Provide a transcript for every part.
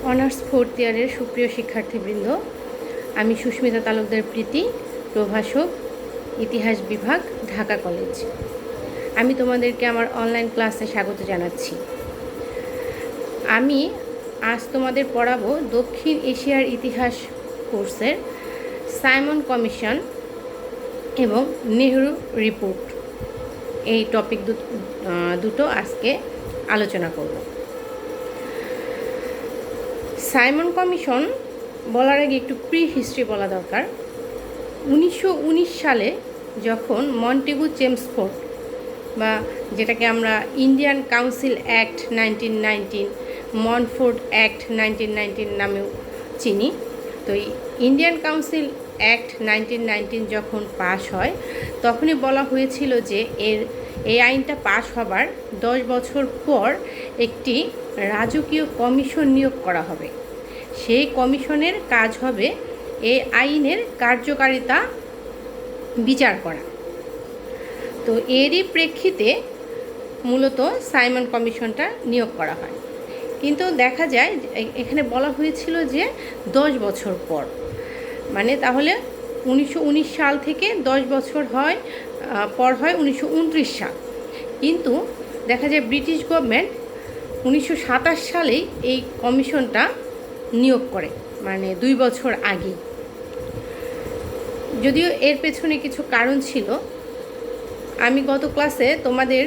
Honours fourth ইয়ারের সুপ্রিয় শিক্ষার্থীবৃন্দ, আমি সুস্মিতা তালুকদার প্রীতি, প্রভাষক, ইতিহাস বিভাগ, ঢাকা কলেজ। আমি তোমাদেরকে আমার অনলাইন ক্লাসে স্বাগত জানাচ্ছি। আমি আজ তোমাদের পড়াবো দক্ষিণ এশিয়ার ইতিহাস কোর্সের সাইমন কমিশন এবং নেহরু রিপোর্ট, এই টপিক দুটো আজকে আলোচনা করব। সাইমন কমিশন বলার আগে একটু প্রি হিস্ট্রি বলা দরকার। 1919 সালে যখন মন্টেগু চেমসফোর্ড বা যেটাকে আমরা ইন্ডিয়ান কাউন্সিল অ্যাক্ট 1919, মনফোর্ড অ্যাক্ট 1919 নামেও চিনি, তো এই ইন্ডিয়ান কাউন্সিল অ্যাক্ট 1919 যখন পাশ হয় তখনই বলা হয়েছিল যে এই আইনটা পাশ হবার 10 বছর পর একটি রাজকীয় কমিশন নিয়োগ করা হবে। সেই কমিশনের কাজ হবে এই আইনের কার্যকারিতা বিচার করা। তো এরই প্রেক্ষিতে মূলত সাইমন কমিশনটা নিয়োগ করা হয়। কিন্তু দেখা যায় এখানে বলা হয়েছিল যে 10 বছর পর, মানে তাহলে 1919 সাল থেকে 10 বছর পর হয় 1929 সাল। কিন্তু দেখা যায় ব্রিটিশ গভর্নমেন্ট 1927 সালেই এই কমিশনটা নিয়োগ করে, মানে 2 বছর আগে। যদিও এর পেছনে কিছু কারণ ছিল। আমি গত ক্লাসে তোমাদের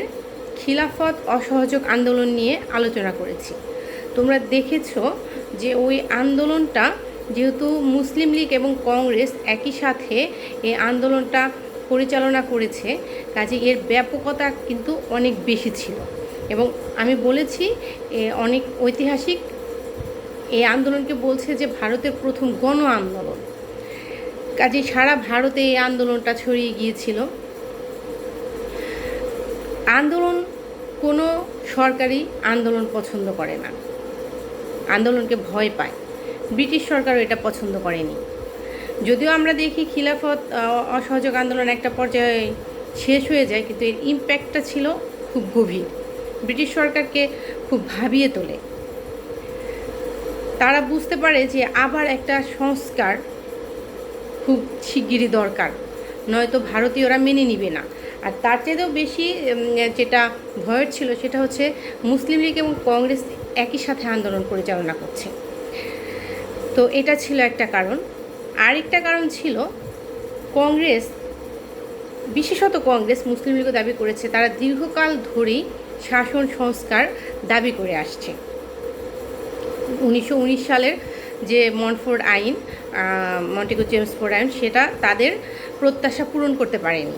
খিলাফত অসহযোগ আন্দোলন নিয়ে আলোচনা করেছি। তোমরা দেখেছো যে ওই আন্দোলনটা যেহেতু মুসলিম লীগ এবং কংগ্রেস একই সাথে এই আন্দোলনটা পরিচালনা করেছে, কাজে এর ব্যাপকতা কিন্তু অনেক বেশি ছিল। এবং আমি বলেছি অনেক ঐতিহাসিক এই আন্দোলনকে বলছে যে ভারতের প্রথম গণ আন্দোলন। কাজে সারা ভারতে এই আন্দোলনটা ছড়িয়ে গিয়েছিল। আন্দোলন কোনো সরকারি আন্দোলন পছন্দ করে না, আন্দোলনকে ভয় পায়। ব্রিটিশ সরকারও এটা পছন্দ করেনি। যদিও আমরা দেখি খিলাফত অসহযোগ আন্দোলন একটা পর্যায়ে শেষ হয়ে যায়, কিন্তু এর ইম্প্যাক্টটা ছিল খুব গভীর, ব্রিটিশ সরকারকে খুব ভাবিয়ে তোলে। তারা বুঝতে পারে যে আবার একটা সংস্কার খুব শিগগিরই দরকার, নয়তো ভারতীয়রা মেনে নিবে না। আর তার চেয়েও বেশি যেটা ভয়ের ছিল সেটা হচ্ছে মুসলিম লীগ এবং কংগ্রেস একই সাথে আন্দোলন পরিচালনা করছে। তো এটা ছিল একটা কারণ। আরেকটা কারণ ছিল কংগ্রেস, বিশেষত কংগ্রেস মুসলিম লীগও দাবি করেছে তারা দীর্ঘকাল ধরেই শাসন সংস্কার দাবি করে আসছে। 1919 সালের যে মনফোর্ড আইন, মন্টেগু চেমসফোর্ড আইন, সেটা তাদের প্রত্যাশা পূরণ করতে পারেনি,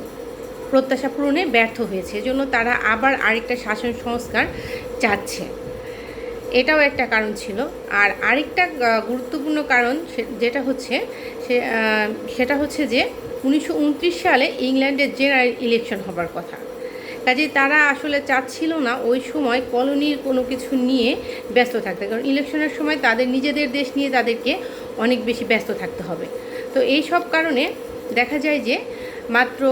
প্রত্যাশা পূরণে ব্যর্থ হয়েছে। এজন্য তারা আবার আরেকটা শাসন সংস্কার চাচ্ছে, এটাও একটা কারণ ছিল। আর আরেকটা গুরুত্বপূর্ণ কারণ সেটা হচ্ছে যে 1929 সালে ইংল্যান্ডের জেনারেল ইলেকশন হবার কথা। কাজে তারা আসলে চাচ্ছিল না ওই সময় কলোনির কোনো কিছু নিয়ে ব্যস্ত থাকতে, কারণ ইলেকশনের সময় তাদের নিজেদের দেশ নিয়ে তাদেরকে অনেক বেশি ব্যস্ত থাকতে হবে। তো এই সব কারণে দেখা যায় যে মাত্র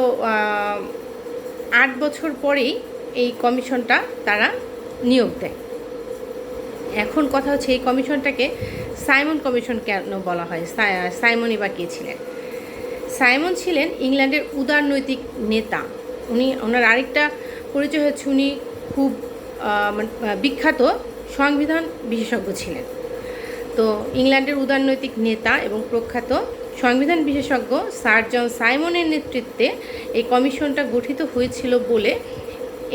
8 বছর পরেই এই কমিশনটা তারা নিয়োগ দেয়। এখন কথা হচ্ছে এই কমিশনটাকে সাইমন কমিশন কেন বলা হয়? সাইমনই বা কে ছিলেন? সাইমন ছিলেন ইংল্যান্ডের উদারনৈতিক নেতা। ওনার আরেকটা পরিচয় হচ্ছে উনি খুব বিখ্যাত সংবিধান বিশেষজ্ঞ ছিলেন। তো ইংল্যান্ডের উদারনৈতিক নেতা এবং প্রখ্যাত সংবিধান বিশেষজ্ঞ স্যার জন সাইমনের নেতৃত্বে এই কমিশনটা গঠিত হয়েছিল বলে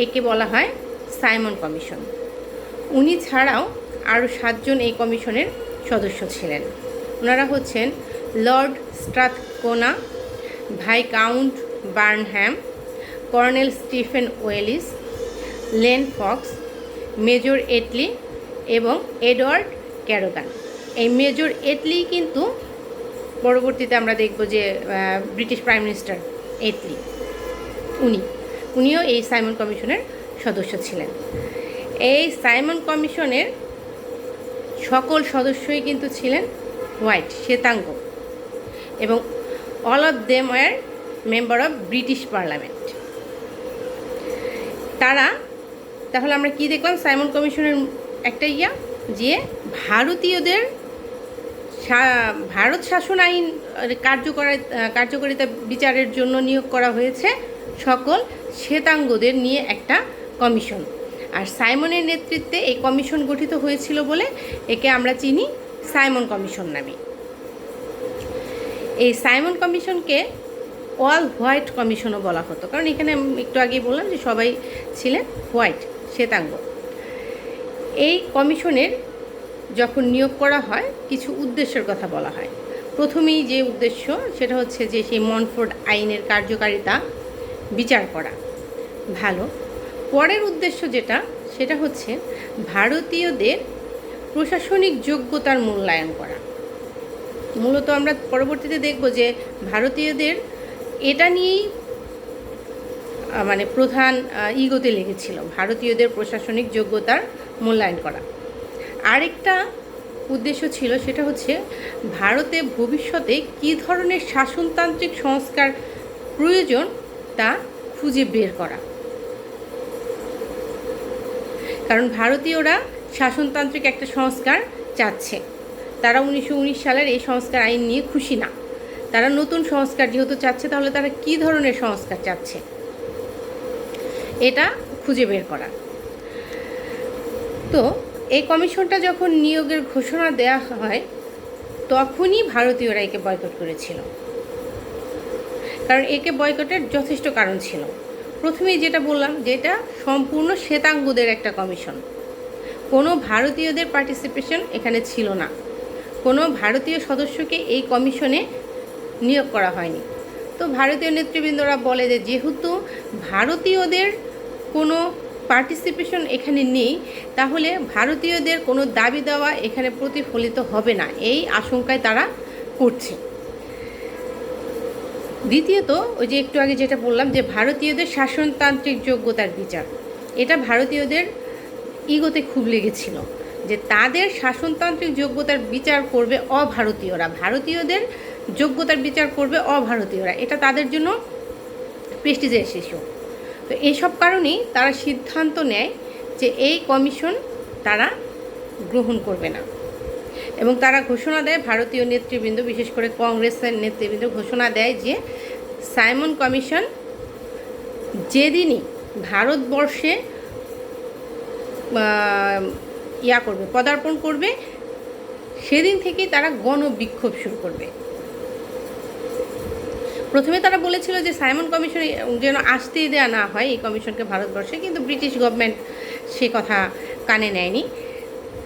একে বলা হয় সাইমন কমিশন। উনি ছাড়াও আরও 7 জন এই কমিশনের সদস্য ছিলেন। ওনারা হচ্ছেন Lord Strathcona, Viscount Burnham, Colonel Stephen Wallis, Lane Fox, Major Attlee এবং এডওয়ার্ড ক্যারোগান। এই মেজর এটলি কিন্তু পরবর্তীতে আমরা দেখব যে ব্রিটিশ প্রাইম মিনিস্টার এটলি, উনিও এই সাইমন কমিশনের সদস্য ছিলেন। এই সাইমন কমিশনের সকল সদস্যই কিন্তু ছিলেন হোয়াইট, শ্বেতাঙ্গ, এবং all of them were member of British parliament. তাহলে আমরা কি দেখলাম? সাইমন কমিশনের একটা যে ভারতীয়দের ভারত শাসন আইন কার্যকারিতা বিচারের জন্য নিয়োগ করা হয়েছে সকল শ্বেতাঙ্গদের নিয়ে একটা কমিশন। আর সাইমনের নেতৃত্বে এই কমিশন গঠিত হয়েছিল বলে একে আমরা চিনি সাইমন কমিশন নামে। এই সাইমন কমিশনকে অল হোয়াইট কমিশনও বলা হতো, কারণ এখানে একটু আগে বললাম যে সবাই ছিলেন হোয়াইট, শ্বেতাঙ্গ। এই কমিশনের যখন নিয়োগ করা হয় কিছু উদ্দেশ্যের কথা বলা হয়। প্রথমেই যে উদ্দেশ্য সেটা হচ্ছে যে সেই মনফোর্ড আইনের কার্যকারিতা বিচার করা। ভালো। পরের উদ্দেশ্য সেটা হচ্ছে ভারতীয়দের প্রশাসনিক যোগ্যতার মূল্যায়ন করা। মূলত আমরা পরবর্তীতে দেখব যে ভারতীয়দের এটা নিয়েই মানে প্রধান ইগোতে লেগেছিল, ভারতীয়দের প্রশাসনিক যোগ্যতার মূল্যায়ন করা। আরেকটা উদ্দেশ্য ছিল সেটা হচ্ছে ভারতে ভবিষ্যতে কী ধরনের শাসনতান্ত্রিক সংস্কার প্রয়োজন তা খুঁজে বের করা। কারণ ভারতীয়রা শাসনতান্ত্রিক একটা সংস্কার চাচ্ছে। তারা 1919 সালের এই সংস্কার আইন নিয়ে খুশি না। তারা নতুন সংস্কার যেহেতু চাচ্ছে, তাহলে তারা কী ধরনের সংস্কার চাচ্ছে এটা খুঁজে বের করা। তো এই কমিশনটা যখন নিয়োগের ঘোষণা দেওয়া হয় তখনই ভারতীয়রা একে বয়কট করেছিল। কারণ একে বয়কটের যথেষ্ট কারণ ছিল। প্রথমেই যেটা বললাম যে এটা সম্পূর্ণ শ্বেতাঙ্গদের একটা কমিশন, কোনো ভারতীয়দের পার্টিসিপেশন এখানে ছিল না, কোনো ভারতীয় সদস্যকে এই কমিশনে নিয়োগ করা হয়নি। তো ভারতীয় নেতৃবৃন্দরা বলে যে যেহেতু ভারতীয়দের কোনো পার্টিসিপেশন এখানে নেই, তাহলে ভারতীয়দের কোনো দাবি দেওয়া এখানে প্রতিফলিত হবে না, এই আশঙ্কায় তারা করছে। দ্বিতীয়ত ওই যে একটু আগে যেটা বললাম যে ভারতীয়দের শাসনতান্ত্রিক যোগ্যতার বিচার, এটা ভারতীয়দের ইগোতে খুব লেগেছিল যে তাদের শাসনতান্ত্রিক যোগ্যতার বিচার করবে অভারতীয়রা, ভারতীয়দের যোগ্যতার বিচার করবে অভারতীয়রা, এটা তাদের জন্য প্রেস্টিজের ইস্যু। তো এইসব কারণেই তারা সিদ্ধান্ত নেয় যে এই কমিশন তারা গ্রহণ করবে না। এবং তারা ঘোষণা দেয়, ভারতীয় নেতৃবৃন্দ বিশেষ করে কংগ্রেসের নেতৃবৃন্দ ঘোষণা দেয় যে সাইমন কমিশন যেদিনই ভারতবর্ষে পদার্পণ করবে সেদিন থেকেই তারা গণবিক্ষোভ শুরু করবে। প্রথমে তারা বলেছিল যে সাইমন কমিশন যেন আসতেই দেওয়া না হয় এই কমিশনকে ভারতবর্ষে, কিন্তু ব্রিটিশ গভর্নমেন্ট সে কথা কানে নেয়নি,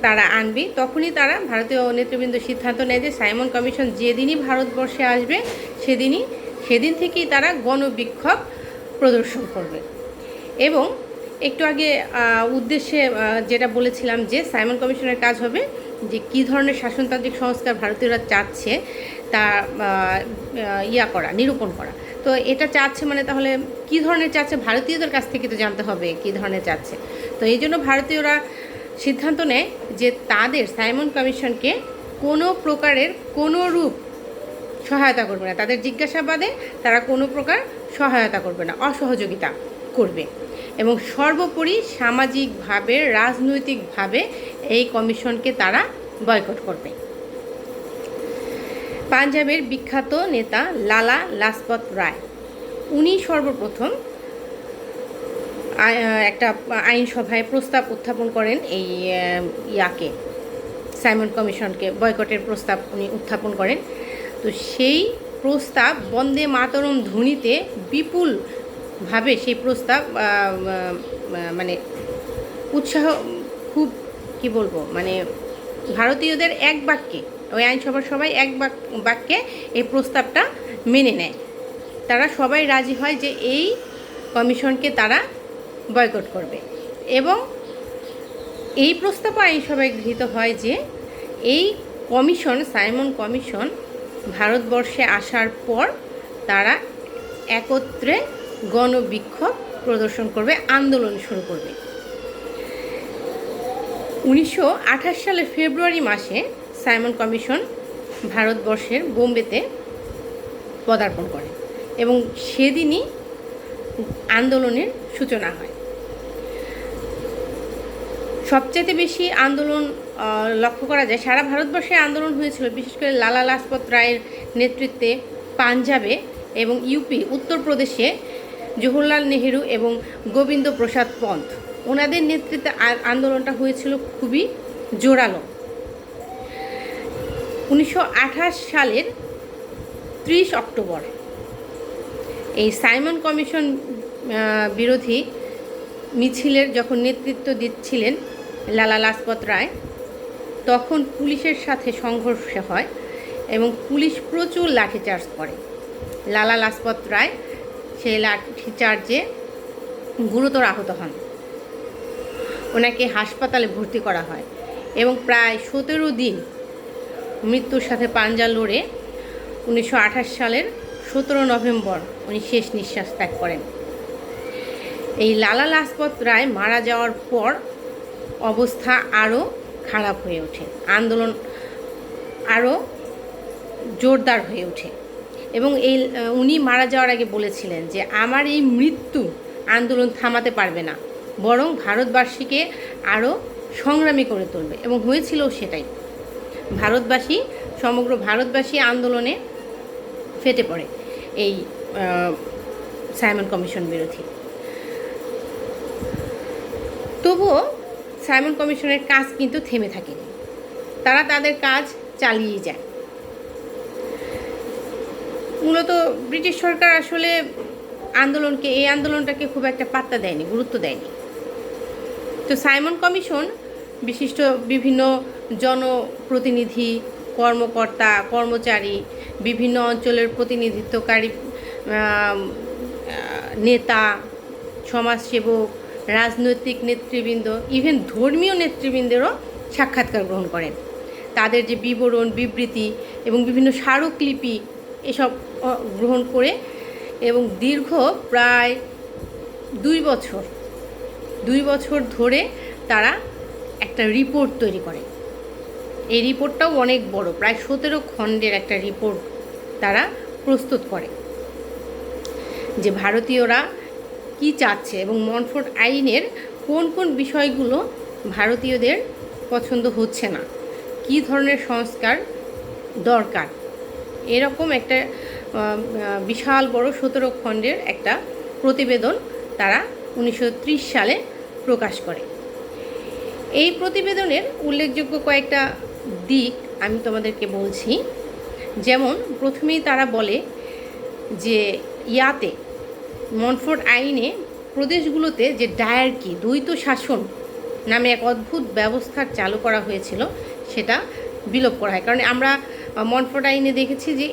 তারা আনবে। তখনই তারা ভারতীয় নেতৃবৃন্দ সিদ্ধান্ত নেয় যে সাইমন কমিশন যেদিনই ভারতবর্ষে আসবে সেদিন থেকেই তারা গণবিক্ষোভ প্রদর্শন করবে। এবং একটু আগে উদ্দেশ্যে যেটা বলেছিলাম যে সাইমন কমিশনের কাজ হবে যে কী ধরনের শাসনতান্ত্রিক সংস্কার ভারতীয়রা চাচ্ছে তা নিরূপণ করা। তো এটা চাচ্ছে মানে তাহলে কী ধরনের চাচ্ছে ভারতীয়দের কাছ থেকে তো জানতে হবে কী ধরনের চাচ্ছে। তো এই জন্য ভারতীয়রা সিদ্ধান্ত নেয় যে তাদের সাইমন কমিশনকে কোনো প্রকারের কোনো রূপ সহায়তা করবে না, তাদের জিজ্ঞাসাবাদে তারা কোনো প্রকার সহায়তা করবে না, অসহযোগিতা করবে। এবং সর্বোপরি সামাজিকভাবে রাজনৈতিকভাবে এই কমিশনকে তারা বয়কট করবে। পাঞ্জাবের বিখ্যাত নেতা লালা লাজপত রায়, উনি সর্বপ্রথম একটা আইনসভায় প্রস্তাব উত্থাপন করেন এই সাইমন কমিশনকে বয়কটের প্রস্তাব উনি উত্থাপন করেন। তো সেই প্রস্তাব বন্দে মাতরম ধ্বনিতে বিপুলভাবে সেই প্রস্তাব মানে উৎসাহ খুব কি বলবো মানে ভারতীয়দের এক বাক্যে ওই আইনসভার সবাই এক বাক্যে এই প্রস্তাবটা মেনে নেয়। তারা সবাই রাজি হয় যে এই কমিশনকে তারা বয়কট করবে। এবং এই প্রস্তাব আইনসভায় গৃহীত হয় যে এই কমিশন সাইমন কমিশন ভারতবর্ষে আসার পর তারা একত্রে গণবিক্ষোভ প্রদর্শন করবে, আন্দোলন শুরু করবে। 1928 সালের ফেব্রুয়ারি মাসে সাইমন কমিশন ভারতবর্ষের বোম্বেতে পদার্পণ করে এবং সেদিনই আন্দোলনের সূচনা হয়। সবচেয়ে বেশি আন্দোলন লক্ষ্য করা যায় সারা ভারতবর্ষে আন্দোলন হয়েছিল, বিশেষ করে লালা লাজপত রায়ের নেতৃত্বে পাঞ্জাবে এবং ইউপি উত্তরপ্রদেশে জওহরলাল নেহেরু এবং গোবিন্দ প্রসাদ পন্থ ওনাদের নেতৃত্বে আন্দোলনটা হয়েছিল খুবই জোরালো। 1928 সালের 30 অক্টোবর এই সাইমন কমিশন বিরোধী মিছিলের যখন নেতৃত্ব দিচ্ছিলেন লালা লাজপত রায়, তখন পুলিশের সাথে সংঘর্ষ হয় এবং পুলিশ প্রচুর লাঠিচার্জ করে। লালা লাজপত রায় সেই লাঠিচার্জে গুরুতর আহত হন, ওনাকে হাসপাতালে ভর্তি করা হয় এবং প্রায় 17 দিন মৃত্যুর সাথে পাঞ্জা লড়ে 1928 সালের 17 নভেম্বর উনি শেষ নিঃশ্বাস ত্যাগ করেন। এই লালা লাজপত রায় মারা যাওয়ার পর অবস্থা আরও খারাপ হয়ে ওঠে, আন্দোলন আরও জোরদার হয়ে ওঠে এবং উনি মারা যাওয়ার আগে বলেছিলেন যে আমার এই মৃত্যু আন্দোলন থামাতে পারবে না, বরং ভারতবাসীকে আরও সংগ্রামী করে তুলবে, এবং হয়েছিল সেটাই। সমগ্র ভারতবাসী আন্দোলনে ফেটে পড়ে এই সাইমন কমিশন বিরোধী। তবুও সাইমন কমিশনের কাজ কিন্তু থেমে থাকেনি, তারা তাদের কাজ চালিয়ে যায়। মূলত ব্রিটিশ সরকার আসলে এই আন্দোলনটাকে খুব একটা পাত্তা দেয়নি, গুরুত্ব দেয়নি। তো সাইমন কমিশন বিশিষ্ট বিভিন্ন জনপ্রতিনিধি, কর্মকর্তা, কর্মচারী, বিভিন্ন অঞ্চলের প্রতিনিধিত্বকারী নেতা, সমাজসেবক, রাজনৈতিক নেতৃবৃন্দ, ইভেন ধর্মীয় নেতৃবৃন্দেরও সাক্ষাৎকার গ্রহণ করেন। তাদের যে বিবরণ, বিবৃতি এবং বিভিন্ন স্মারকলিপি এসব গ্রহণ করে এবং দীর্ঘ প্রায় 2 বছর ধরে তারা একটা রিপোর্ট তৈরি করে। এই রিপোর্টটাও অনেক বড়, প্রায় 17 খণ্ডের একটা রিপোর্ট তারা প্রস্তুত করে যে ভারতীয়রা কি চাচ্ছে এবং মনফোর্ড আইনের কোন কোন বিষয়গুলো ভারতীয়দের পছন্দ হচ্ছে না, কী ধরনের সংস্কার দরকার। এরকম একটা বিশাল বড় 17 খণ্ডের একটা প্রতিবেদন তারা 1930 সালে প্রকাশ করে। এই প্রতিবেদনের উল্লেখযোগ্য কয়েকটা দিক আমি তোমাদেরকে বলছি। যেমন প্রথমেই তারা বলে যে মনফোর্ড আইনে প্রদেশগুলোতে যে ডায়ার্কি, দ্বৈত শাসন নামে এক অদ্ভুত ব্যবস্থা চালু করা হয়েছিল, সেটা বিলোপ করা হয়। কারণ আমরা মনফোর্ড আইনে দেখেছি যে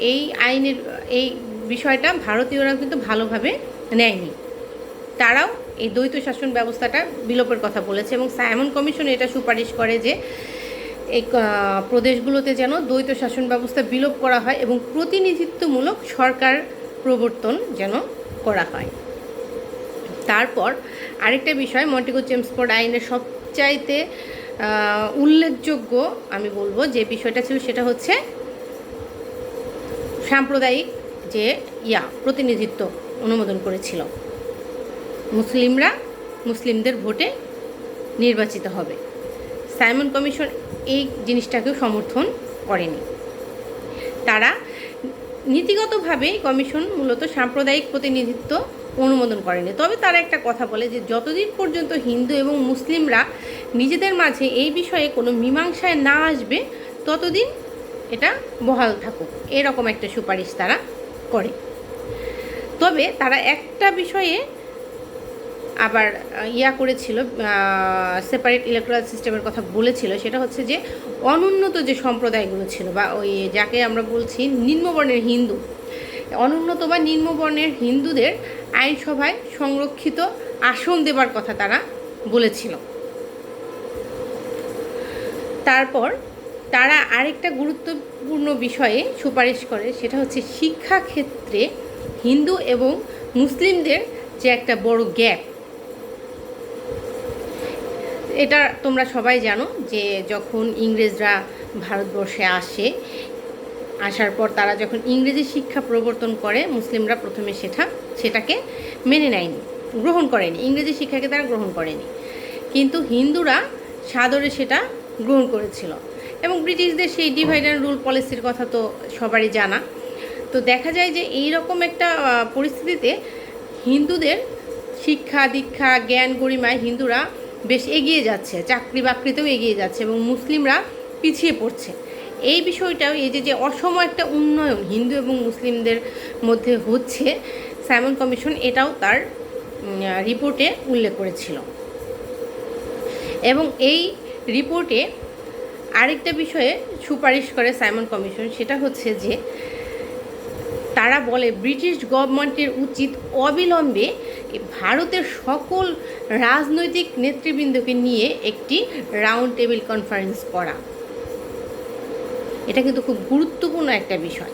এই বিষয়টা ভারতীয়রা কিন্তু ভালোভাবে নেয়নি, তারাও এই দ্বৈত শাসন ব্যবস্থাটা বিলোপের কথা বলেছে এবং সাইমন কমিশন এটা সুপারিশ করে যে এই প্রদেশগুলোতে যেন দ্বৈত শাসন ব্যবস্থা বিলোপ করা হয় এবং প্রতিনিধিত্বমূলক সরকার প্রবর্তন যেন করা হয়। তারপর আরেকটা বিষয়, মন্টেগু চেমস্ফোর্ড আইনের সবচাইতে উল্লেখযোগ্য আমি বলবো যে বিষয়টা ছিল, সেটা হচ্ছে সাম্প্রদায়িক যে প্রতিনিধিত্ব অনুমোদন করেছিল, মুসলিমদের ভোটে নির্বাচিত হবে। সাইমন কমিশন এই জিনিসটাকেও সমর্থন করেনি। তারা নীতিগতভাবেই কমিশন মূলত সাম্প্রদায়িক প্রতিনিধিত্ব অনুমোদন করেনি। তবে তারা একটা কথা বলে যে যতদিন পর্যন্ত হিন্দু এবং মুসলিমরা নিজেদের মাঝে এই বিষয়ে কোনো মীমাংসায় না আসবে ততদিন এটা বহাল থাকুক, এরকম একটা সুপারিশ তারা করে। তবে তারা একটা বিষয়ে আবার করেছিল, সেপারেট ইলেকট্রাল সিস্টেমের কথা বলেছিল, সেটা হচ্ছে যে অনুন্নত যে সম্প্রদায়গুলো ছিল বা ওই যাকে আমরা বলছি নিম্নবর্ণের হিন্দু, অনুন্নত বা নিম্নবর্ণের হিন্দুদের আইনসভায় সংরক্ষিত আসন দেবার কথা তারা বলেছিল। তারপর তারা আরেকটা গুরুত্বপূর্ণ বিষয়ে সুপারিশ করে, সেটা হচ্ছে শিক্ষাক্ষেত্রে হিন্দু এবং মুসলিমদের যে একটা বড় গ্যাপ। এটা তোমরা সবাই জানো যে যখন ইংরেজরা ভারতবর্ষে আসার পর তারা যখন ইংরেজি শিক্ষা প্রবর্তন করে, মুসলিমরা প্রথমে সেটাকে মেনে নেয়নি, গ্রহণ করেনি, ইংরেজি শিক্ষাকে তারা গ্রহণ করেনি, কিন্তু হিন্দুরা সাদরে সেটা গ্রহণ করেছিল। এবং ব্রিটিশদের সেই ডিভাইড অ্যান্ড রুল পলিসির কথা তো সবারই জানা। তো দেখা যায় যে এই রকম একটা পরিস্থিতিতে হিন্দুদের শিক্ষা দীক্ষা জ্ঞান গরিমায় হিন্দুরা বেশ এগিয়ে যাচ্ছে, চাকরি বাকরিতেও এগিয়ে যাচ্ছে, এবং মুসলিমরা পিছিয়ে পড়ছে। এই বিষয়টাও, এই যে অসম একটা উন্নয়ন হিন্দু এবং মুসলিমদের মধ্যে হচ্ছে, সাইমন কমিশন এটাও তার রিপোর্টে উল্লেখ করেছিল। এবং এই রিপোর্টে আরেকটা বিষয়ে সুপারিশ করে সাইমন কমিশন, সেটা হচ্ছে যে তারা বলে ব্রিটিশ গভর্নমেন্টের উচিত অবিলম্বে ভারতের সকল রাজনৈতিক নেতৃবৃন্দকে নিয়ে একটি রাউন্ড টেবিল কনফারেন্স করা। এটা কিন্তু খুব গুরুত্বপূর্ণ একটা বিষয়,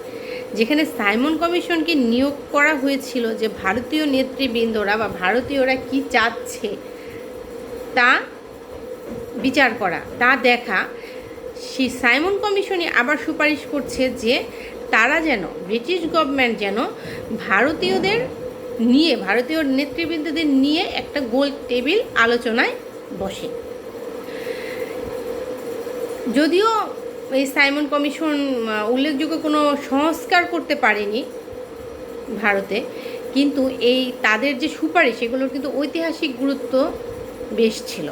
যেখানে সাইমন কমিশনকে নিয়োগ করা হয়েছিল যে ভারতীয় নেতৃবৃন্দরা বা ভারতীয়রা কি চাচ্ছে তা বিচার করা, তা দেখা। সেই সাইমন কমিশনই আবার সুপারিশ করছে যে তারা যেন, ব্রিটিশ গভর্নমেন্ট যেন ভারতীয়দের নিয়ে, ভারতীয় নেতৃবৃন্দদের নিয়ে একটা গোল টেবিল আলোচনায় বসে। যদিও এই সাইমন কমিশন উল্লেখযোগ্য কোনো সংস্কার করতে পারেনি ভারতে, কিন্তু এই তাদের যে সুপারিশ সেগুলোর কিন্তু ঐতিহাসিক গুরুত্ব বেশ ছিল।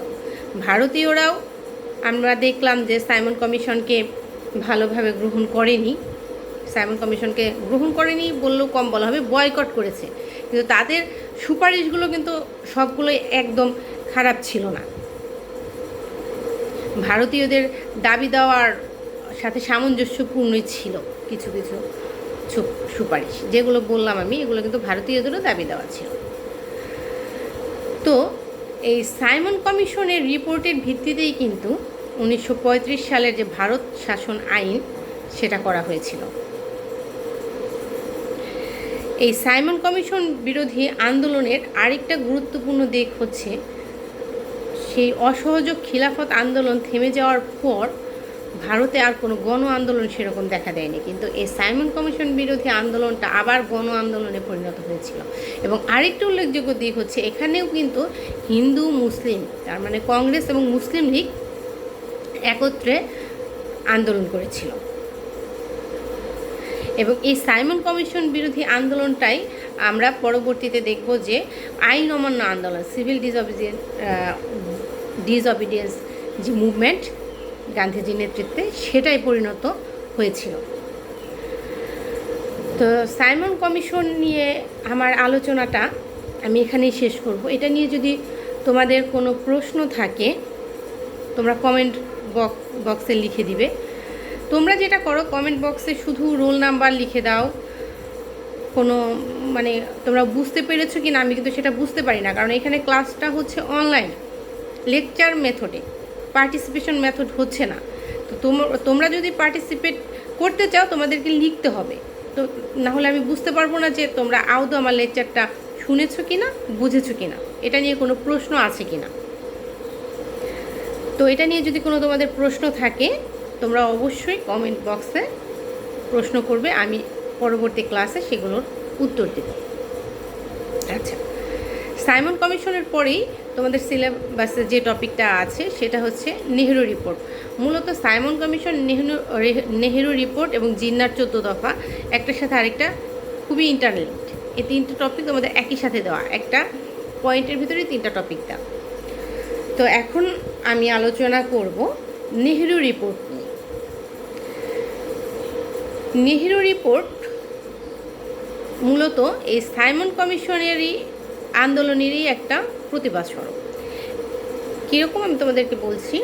ভারতীয়রাও আমরা দেখলাম যে সাইমন কমিশনকে ভালোভাবে গ্রহণ করেনি, সাইমন কমিশনকে গ্রহণ করেনি বললেও কম বলা হবে, বয়কট করেছে। কিন্তু তাদের সুপারিশগুলো কিন্তু সবগুলোই একদম খারাপ ছিল না, ভারতীয়দের দাবি দেওয়ার সাথে সামঞ্জস্যপূর্ণই ছিল। কিছু কিছু সুপারিশ যেগুলো বললাম আমি, এগুলো কিন্তু ভারতীয়দেরও দাবি দেওয়া ছিল। তো এই সাইমন কমিশনের রিপোর্টের ভিত্তিতেই কিন্তু 1935 সালের যে ভারত শাসন আইন সেটা করা হয়েছিল। এই সাইমন কমিশন বিরোধী আন্দোলনের আরেকটা গুরুত্বপূর্ণ দিক হচ্ছে, সেই অসহযোগ খিলাফত আন্দোলন থেমে যাওয়ার পর ভারতে আর কোনো গণ আন্দোলন সেরকম দেখা দেয়নি, কিন্তু এই সাইমন কমিশন বিরোধী আন্দোলনটা আবার গণ আন্দোলনে পরিণত হয়েছিল। এবং আরেকটা উল্লেখযোগ্য দিক হচ্ছে, এখানেও কিন্তু হিন্দু মুসলিম, তার মানে কংগ্রেস এবং মুসলিম লীগ একত্রে আন্দোলন করেছিল। এবং এই সাইমন কমিশন বিরোধী আন্দোলনটাই আমরা পরবর্তীতে দেখব যে আইন অমান্য আন্দোলন, সিভিল ডিসঅবিডিয়েন্স যে মুভমেন্ট গান্ধীজির নেতৃত্বে, সেটাই পরিণত হয়েছিল। তো সাইমন কমিশন নিয়ে আমার আলোচনাটা আমি এখানেই শেষ করব। এটা নিয়ে যদি তোমাদের কোনো প্রশ্ন থাকে তোমরা কমেন্ট বক্সে লিখে দিবে। তোমরা যেটা করো, কমেন্ট বক্সে শুধু রোল নাম্বার লিখে দাও। কোনো মানে তোমরা বুঝতে পেরেছো কি না আমি কিন্তু সেটা বুঝতে পারি না, কারণ এখানে ক্লাসটা হচ্ছে অনলাইন লেকচার মেথডে, পার্টিসিপেশন মেথড হচ্ছে না। তো তোমরা যদি পার্টিসিপেট করতে চাও তোমাদেরকে লিখতে হবে, তো নাহলে আমি বুঝতে পারবো না যে তোমরা আদৌ আমার লেকচারটা শুনেছো কি না, বুঝেছো কি না, এটা নিয়ে কোনো প্রশ্ন আছে কি না। তো এটা নিয়ে যদি কোনো তোমাদের প্রশ্ন থাকে তোমরা অবশ্যই কমেন্ট বক্সে প্রশ্ন করবে, আমি পরবর্তী ক্লাসে সেগুলোর উত্তর দেব। আচ্ছা, সাইমন কমিশনের পরেই তোমাদের সিলেবাসে যে টপিকটা আছে সেটা হচ্ছে নেহেরু রিপোর্ট। মূলত সাইমন কমিশন, নেহেরু রিপোর্ট এবং জিন্নার 14 দফা একটার সাথে আরেকটা খুবই ইন্টারলিঙ্কড। এই তিনটা টপিক তোমাদের একই সাথে দেওয়া, একটা পয়েন্টের ভিতরে তিনটা টপিক দেওয়া। তো এখন আমি আলোচনা করব নেহেরু রিপোর্ট নিয়ে। নেহেরু রিপোর্ট মূলত এই সাইমন কমিশনেরই আন্দোলনেরই একটা প্রতিবাদ স্বরূপ। কীরকম আমি তোমাদেরকে বলছি।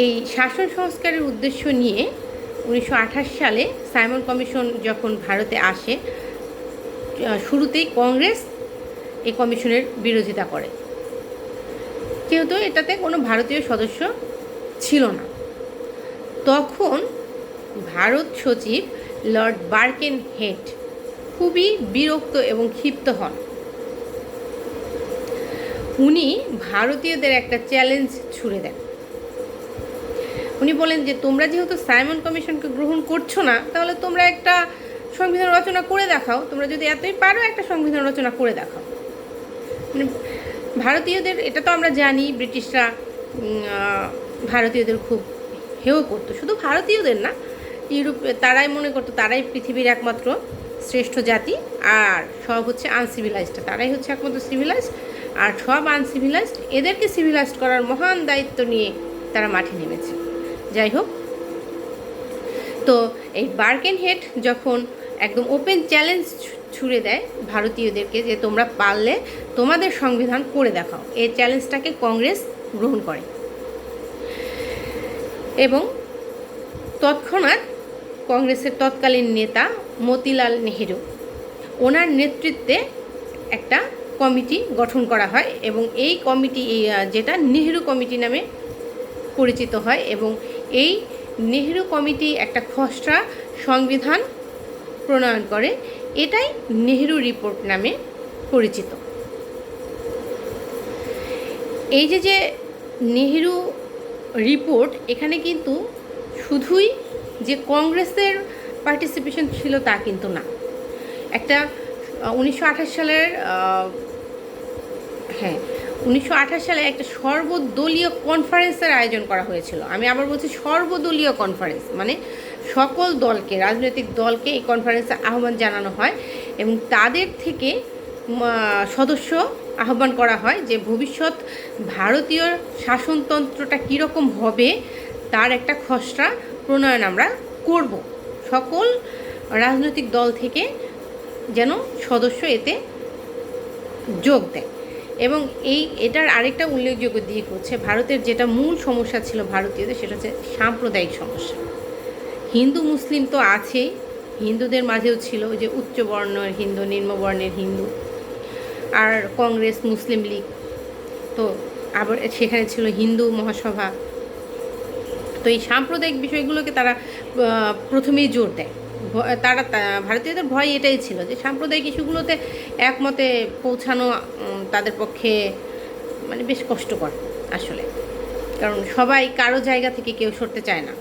এই শাসন সংস্কারের উদ্দেশ্য নিয়ে 1928 সালে সাইমন কমিশন যখন ভারতে আসে, শুরুতেই কংগ্রেস এই কমিশনের বিরোধিতা করে, যেহেতু এটাতে কোনো ভারতীয় সদস্য ছিল না। তখন ভারত সচিব লর্ড বার্কেনহেড খুবই বিরক্ত এবং ক্ষিপ্ত হন। উনি ভারতীয়দের একটা চ্যালেঞ্জ ছুড়ে দেন। উনি বলেন যে তোমরা যেহেতু সাইমন কমিশনকে গ্রহণ করছো না, তাহলে তোমরা একটা সংবিধান রচনা করে দেখাও। তোমরা যদি এতই পারো একটা সংবিধান রচনা করে দেখাও। মানে ভারতীয়দের, এটা তো আমরা জানি ব্রিটিশরা ভারতীয়দের খুব হেয় করতো, শুধু ভারতীয়দের না, ইউরোপ, তারাই মনে করতো তারাই পৃথিবীর একমাত্র শ্রেষ্ঠ জাতি, আর সব হচ্ছে আনসিভিলাইজড, তারাই হচ্ছে একমাত্র সিভিলাইজড, আর সব আনসিভিলাইজড, এদেরকে সিভিলাইজড করার মহান দায়িত্ব নিয়ে তারা মাঠে নেমেছে। যাই হোক, তো এই বার্কেনহেড যখন একদম ওপেন চ্যালেঞ্জ ছুড়ে দেয় ভারতীয়দেরকে যে তোমরা পারলে তোমাদের সংবিধান করে দেখাও, এই চ্যালেঞ্জটাকে কংগ্রেস গ্রহণ করে এবং তৎক্ষণাৎ কংগ্রেসের তৎকালীন নেতা মতিলাল নেহেরু, ওনার নেতৃত্বে একটা কমিটি গঠন করা হয় এবং এই কমিটি যেটা নেহেরু কমিটি নামে পরিচিত হয়, এবং এই নেহেরু কমিটি একটা খসড়া সংবিধান প্রণয়ন করে, এটাই নেহেরু রিপোর্ট নামে পরিচিত। এই যে নেহেরু রিপোর্ট, এখানে কিন্তু শুধুই যে কংগ্রেসের পার্টিসিপেশন ছিল তা কিন্তু না, একটা 1928 সালের 1928 সালে একটা সর্বদলীয় কনফারেন্সের আয়োজন করা হয়েছিল। আমি আবার বলছি সর্বদলীয় কনফারেন্স, মানে সকল দলকে, রাজনৈতিক দলকে এই কনফারেন্সে আহ্বান জানানো হয় এবং তাদের থেকে সদস্য আহ্বান করা হয় যে ভবিষ্যৎ ভারতীয় শাসনতন্ত্রটা কীরকম হবে তার একটা খসড়া প্রণয়ন আমরা করব। সকল রাজনৈতিক দল থেকে যেন সদস্য এতে যোগ দেয়। এবং এটার আরেকটা উল্লেখযোগ্য দিক হচ্ছে, ভারতের যেটা মূল সমস্যা ছিল ভারতীয়দের, সেটা হচ্ছে সাম্প্রদায়িক সমস্যা। হিন্দু মুসলিম তো আছেই, হিন্দুদের মাঝেও ছিল যে উচ্চবর্ণের হিন্দু, নিম্নবর্ণের হিন্দু, আর কংগ্রেস, মুসলিম লীগ, তো আবার সেখানে ছিল হিন্দু মহাসভা। তো এই সাম্প্রদায়িক বিষয়গুলোকে তারা প্রথমেই জোর দেয়। তারা ভারতীয়দের ভয় এটাই ছিল যে সাম্প্রদায়িক ইস্যুগুলোতে একমতে পৌঁছানো তাদের পক্ষে মানে বেশ কষ্টকর আসলে, কারণ সবাই কারো জায়গা থেকে কেউ সরতে চায় না,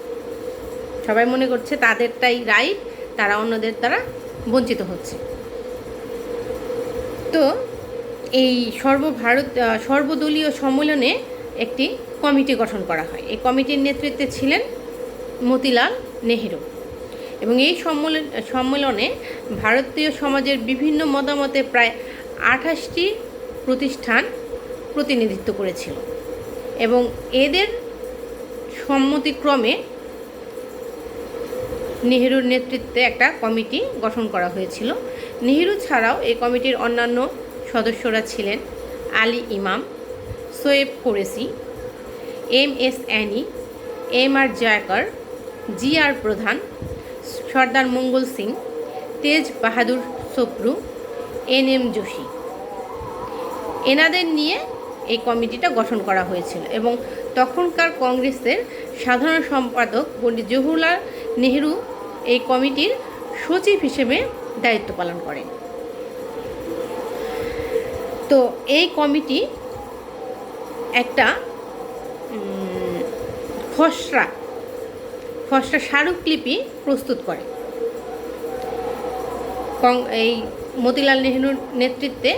সবাই মনে করছে তাদেরটাই রাইট, তারা অন্যদের দ্বারা বঞ্চিত হচ্ছে। তো এই সর্বদলীয় সম্মেলনে একটি কমিটি গঠন করা হয়। এই কমিটির নেতৃত্বে ছিলেন মতিলাল নেহেরু এবং এই সম্মেলনে ভারতীয় সমাজের বিভিন্ন মতামতে প্রায় 28টি প্রতিষ্ঠান প্রতিনিধিত্ব করেছিল এবং এদের সম্মতিক্রমে নেহেরুর নেতৃত্বে একটা কমিটি গঠন করা হয়েছিল। নেহেরু ছাড়াও এই কমিটির অন্যান্য সদস্যরা ছিলেন Ali Imam, Shoaib Qureshi, MS Aney, MR Jayakar, GR Pradhan, সর্দার মঙ্গল সিং, তেজ বাহাদুর সোপ্রু, NM যোশী, এনাদের নিয়ে এই কমিটিটা গঠন করা হয়েছিল এবং তখনকার কংগ্রেসের সাধারণ সম্পাদক পণ্ডিত জওহরলাল নেহেরু এই কমিটির সচিব হিসেবে দায়িত্ব পালন করেন। তো এই কমিটি একটা খসড়া স্মারকলিপি প্রস্তুত করে। এই মতিলাল নেহেরুর নেতৃত্বে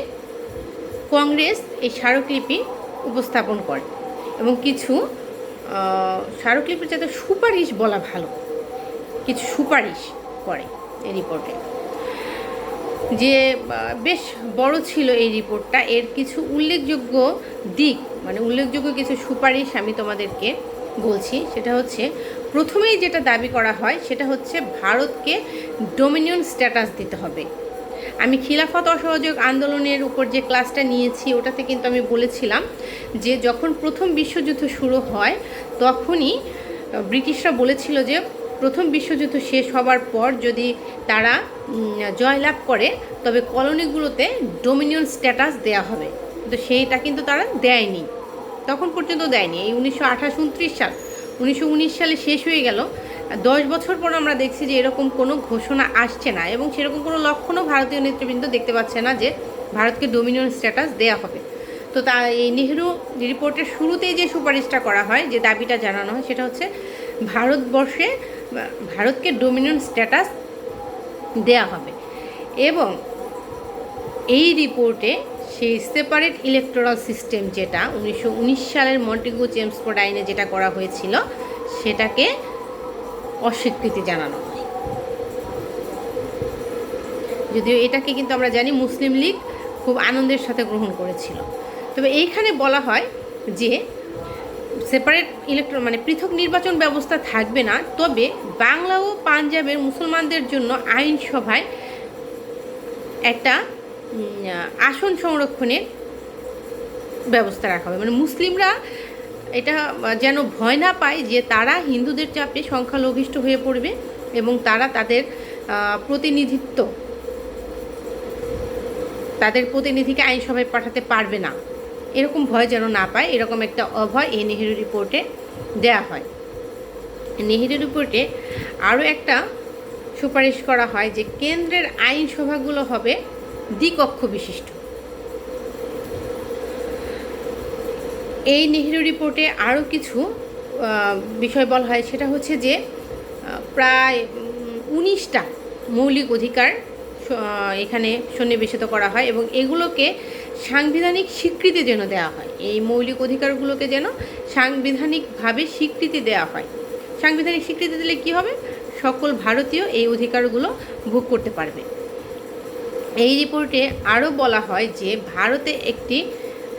কংগ্রেস এই স্মারকলিপি উপস্থাপন করে এবং কিছু স্মারকলিপির যাতে সুপারিশ বলা ভালো, কিছু সুপারিশ করে এই রিপোর্টে, যে বেশ বড় ছিল এই রিপোর্টটা। এর কিছু উল্লেখযোগ্য দিক, মানে উল্লেখযোগ্য কিছু সুপারিশ আমি তোমাদেরকে বলছি। সেটা হচ্ছে, প্রথমেই যেটা দাবি করা হয় সেটা হচ্ছে ভারতকে ডোমিনিয়ন স্ট্যাটাস দিতে হবে। আমি খিলাফত অসহযোগ আন্দোলনের উপর যে ক্লাসটা নিয়েছি ওটাতে কিন্তু আমি বলেছিলাম যে যখন প্রথম বিশ্বযুদ্ধ শুরু হয় তখনই ব্রিটিশরা বলেছিল যে প্রথম বিশ্বযুদ্ধ শেষ হবার পর যদি তারা জয়লাভ করে তবে কলোনিগুলোতে ডোমিনিয়ন স্ট্যাটাস দেয়া হবে, কিন্তু সেইটা কিন্তু তারা দেয়নি, তখন পর্যন্ত দেয়নি। এই 1928-29 সাল, 1919 সালে শেষ হয়ে গেল, 10 বছর পর আমরা দেখছি যে এরকম কোনো ঘোষণা আসছে না এবং সেরকম কোনো লক্ষণও ভারতীয় নেতৃবৃন্দ দেখতে পাচ্ছে না যে ভারতকে ডোমিনিয়ন স্ট্যাটাস দেয়া হবে। তো এই নেহেরু রিপোর্টের শুরুতেই যে সুপারিশটা করা হয়, যে দাবিটা জানানো হয়, সেটা হচ্ছে ভারতকে ডোমিনিয়ন স্ট্যাটাস দেয়া হবে। এবং এই রিপোর্টে সেই সেপারেট ইলেকটোরাল সিস্টেম যেটা 1919 সালের মন্টেগু চেমস্ফোর্ড আইনে যেটা করা হয়েছিল সেটাকে অস্বীকৃতি জানানো হয়। যদিও এটাকে কিন্তু আমরা জানি মুসলিম লীগ খুব আনন্দের সাথে গ্রহণ করেছিল। তবে এইখানে বলা হয় যে সেপারেট মানে পৃথক নির্বাচন ব্যবস্থা থাকবে না, তবে বাংলা ও পাঞ্জাবের মুসলমানদের জন্য আইনসভায় একটা আসন সংরক্ষণের ব্যবস্থা রাখা হবে। মানে মুসলিমরা এটা যেন ভয় না পায় যে তারা হিন্দুদের চাপে সংখ্যালঘিষ্ঠ হয়ে পড়বে এবং তারা তাদের প্রতিনিধিকে আইনসভায় পাঠাতে পারবে না, এরকম ভয় যেন না পায়, এরকম একটা অভয় এই নেহেরু রিপোর্টে দেয়া হয়। নেহেরু রিপোর্টে আরও একটা সুপারিশ করা হয় যে কেন্দ্রের আইনসভাগুলো হবে দ্বিকক্ষ বিশিষ্ট। এই নেহেরু রিপোর্টে আরও কিছু বিষয় বলা হয়, সেটা হচ্ছে যে প্রায় 19টা মৌলিক অধিকার এখানে সন্নিবেশিত করা হয় এবং এগুলোকে সাংবিধানিক স্বীকৃতি যেন দেওয়া হয়। এই মৌলিক অধিকারগুলোকে যেন সাংবিধানিকভাবে স্বীকৃতি দেওয়া হয়। সাংবিধানিক স্বীকৃতি দিলে কি হবে? সকল ভারতীয় এই অধিকারগুলো ভোগ করতে পারবে। এই রিপোর্টে আরও বলা হয় যে ভারতে একটি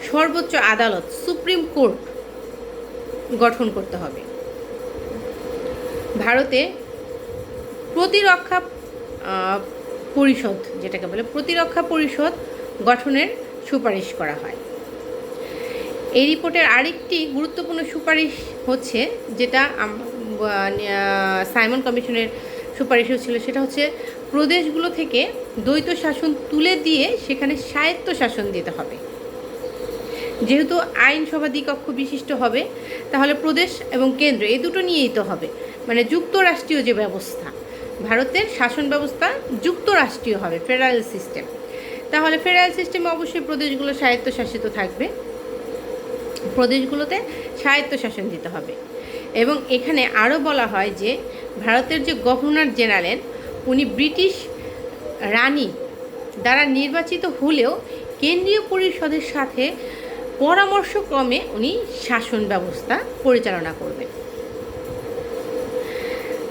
সর্বোচ্চ আদালত সুপ্রিম কোর্ট গঠন করতে হবে। ভারতে প্রতিরক্ষা পরিষদ, যেটাকে বলে প্রতিরক্ষা পরিষদ গঠনের সুপারিশ করা হয়। এই রিপোর্টের আরেকটি গুরুত্বপূর্ণ সুপারিশ হচ্ছে, যেটা সাইমন কমিশনের সুপারিশ ছিল, সেটা হচ্ছে প্রদেশগুলো থেকে দ্বৈত শাসন তুলে দিয়ে সেখানে স্বায়ত্ত শাসন দিতে হবে। যেহেতু আইনসভা দ্বিকক্ষ বিশিষ্ট হবে, তাহলে প্রদেশ এবং কেন্দ্র এই দুটো নিয়েই তো হবে। মানে যুক্তরাষ্ট্রীয় যে ব্যবস্থা, ভারতের শাসন ব্যবস্থা যুক্তরাষ্ট্রীয় হবে, ফেডারেল সিস্টেম। তাহলে ফেডারেল সিস্টেমে অবশ্যই প্রদেশগুলো স্বায়ত্তশাসিত থাকবে, প্রদেশগুলোতে স্বায়ত্তশাসন দিতে হবে। এবং এখানে আরও বলা হয় যে ভারতের যে গভর্নর জেনারেল, উনি ব্রিটিশ রানী দ্বারা নির্বাচিত হলেও কেন্দ্রীয় পরিষদের সাথে পরামর্শক্রমে উনি শাসন ব্যবস্থা পরিচালনা করবেন।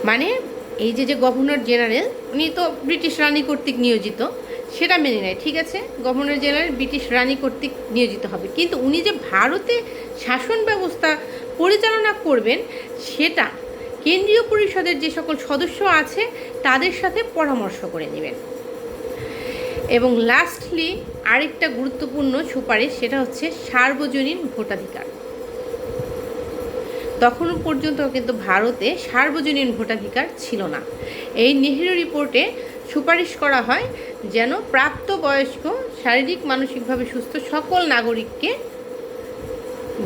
মানে এই যে গভর্নর জেনারেল, উনি তো ব্রিটিশ রানী কর্তৃক নিয়োজিত, সেটা মেনে নেয়, ঠিক আছে, গভর্নর জেনারেল ব্রিটিশ রানী কর্তৃক নিয়োজিত হবে, কিন্তু উনি যে ভারতে শাসন ব্যবস্থা পরিচালনা করবেন সেটা কেন্দ্রীয় পরিষদের যে সকল সদস্য আছে তাদের সাথে পরামর্শ করে নেবেন। এবং লাস্টলি আরেকটা গুরুত্বপূর্ণ সুপারিশ, সেটা হচ্ছে সার্বজনীন ভোটাধিকার। তখন পর্যন্ত কিন্তু ভারতে সার্বজনীন ভোটাধিকার ছিল না। এই নেহেরু রিপোর্টে সুপারিশ করা হয় যেন প্রাপ্তবয়স্ক, শারীরিক মানসিকভাবে সুস্থ সকল নাগরিককে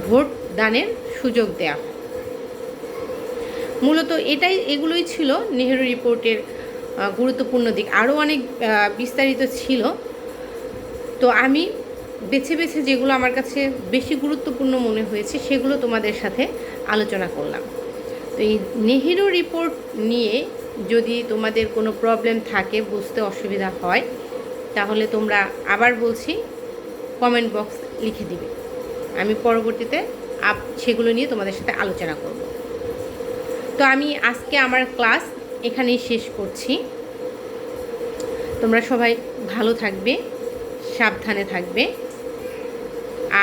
ভোট দানের সুযোগ দেওয়া হয়। মূলত এগুলোই ছিল নেহেরু রিপোর্টের গুরুত্বপূর্ণ দিক। আরও অনেক বিস্তারিত ছিল, তো আমি বেছে বেছে যেগুলো আমার কাছে বেশি গুরুত্বপূর্ণ মনে হয়েছে সেগুলো তোমাদের সাথে আলোচনা করলাম। তো এই নেহেরু রিপোর্ট নিয়ে যদি তোমাদের কোনো প্রবলেম থাকে, বুঝতে অসুবিধা হয়, তাহলে তোমরা আবার বলছি কমেন্ট বক্স লিখে দিবে, আমি পরবর্তীতে সেগুলো নিয়ে তোমাদের সাথে আলোচনা করব। তো আমি আজকে আমার ক্লাস এখানেই শেষ করছি। তোমরা সবাই ভালো থাকবে, সাবধানে থাকবে।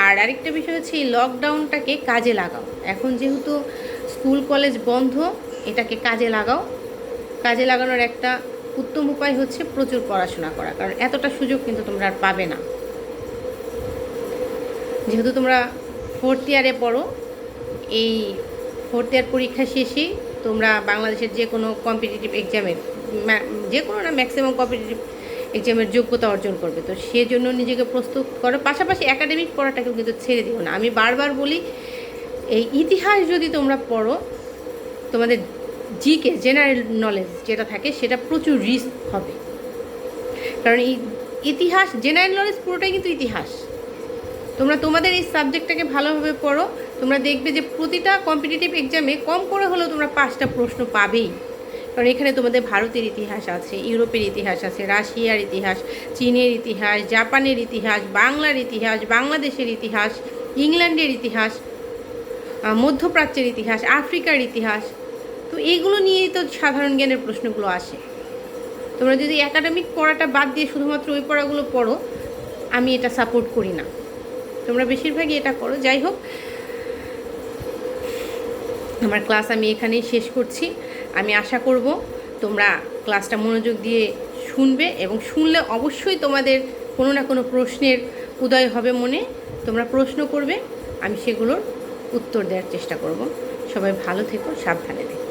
আর আরেকটা বিষয় হচ্ছে, এই লকডাউনটাকে কাজে লাগাও। এখন যেহেতু স্কুল কলেজ বন্ধ, এটাকে কাজে লাগাও। কাজে লাগানোর একটা উত্তম উপায় হচ্ছে প্রচুর পড়াশোনা করা, কারণ এতটা সুযোগ কিন্তু তোমরা আর পাবে না। যেহেতু তোমরা 4th ইয়ারে পড়ো, এই 4th ইয়ার পরীক্ষা শেষেই তোমরা বাংলাদেশের যে কোনো কম্পিটিটিভ এক্সামের, যে কোনো না ম্যাক্সিমাম কম্পিটিটিভ এক্সামের যোগ্যতা অর্জন করবে। তো সেজন্য নিজেকে প্রস্তুত করো, পাশাপাশি একাডেমিক পড়াটাকেও কিন্তু ছেড়ে দিও না। আমি বারবার বলি, এই ইতিহাস যদি তোমরা পড়ো, তোমাদের জিকে জেনারেল নলেজ যেটা থাকে সেটা প্রচুর রিস্ক হবে, কারণ এই ইতিহাস জেনারেল নলেজ পুরোটাই কিন্তু ইতিহাস। তোমরা তোমাদের এই সাবজেক্টটাকে ভালোভাবে পড়ো, তোমরা দেখবে যে প্রতিটা কম্পিটিটিভ এক্সামে কম করে হলেও তোমরা 5টা প্রশ্ন পাবেই। কারণ এখানে তোমাদের ভারতের ইতিহাস আছে, ইউরোপের ইতিহাস আছে, রাশিয়ার ইতিহাস, চীনের ইতিহাস, জাপানের ইতিহাস, বাংলার ইতিহাস, বাংলাদেশের ইতিহাস, ইংল্যান্ডের ইতিহাস, মধ্যপ্রাচ্যের ইতিহাস, আফ্রিকার ইতিহাস। তো এইগুলো নিয়েই তো সাধারণ জ্ঞানের প্রশ্নগুলো আসে। তোমরা যদি একাডেমিক পড়াটা বাদ দিয়ে শুধুমাত্র ওই পড়াগুলো পড়ো, আমি এটা সাপোর্ট করি না। তোমরা বেশিরভাগই এটা করো। যাই হোক, আমার ক্লাস আমি এখানেই শেষ করছি। আমি আশা করব তোমরা ক্লাসটা মনোযোগ দিয়ে শুনবে, এবং শুনলে অবশ্যই তোমাদের কোনো না কোনো প্রশ্নের উদয় হবে মনে। তোমরা প্রশ্ন করবে, আমি সেগুলোর উত্তর দেওয়ার চেষ্টা করব। সবাই ভালো থেকো, সাবধানে থেকো।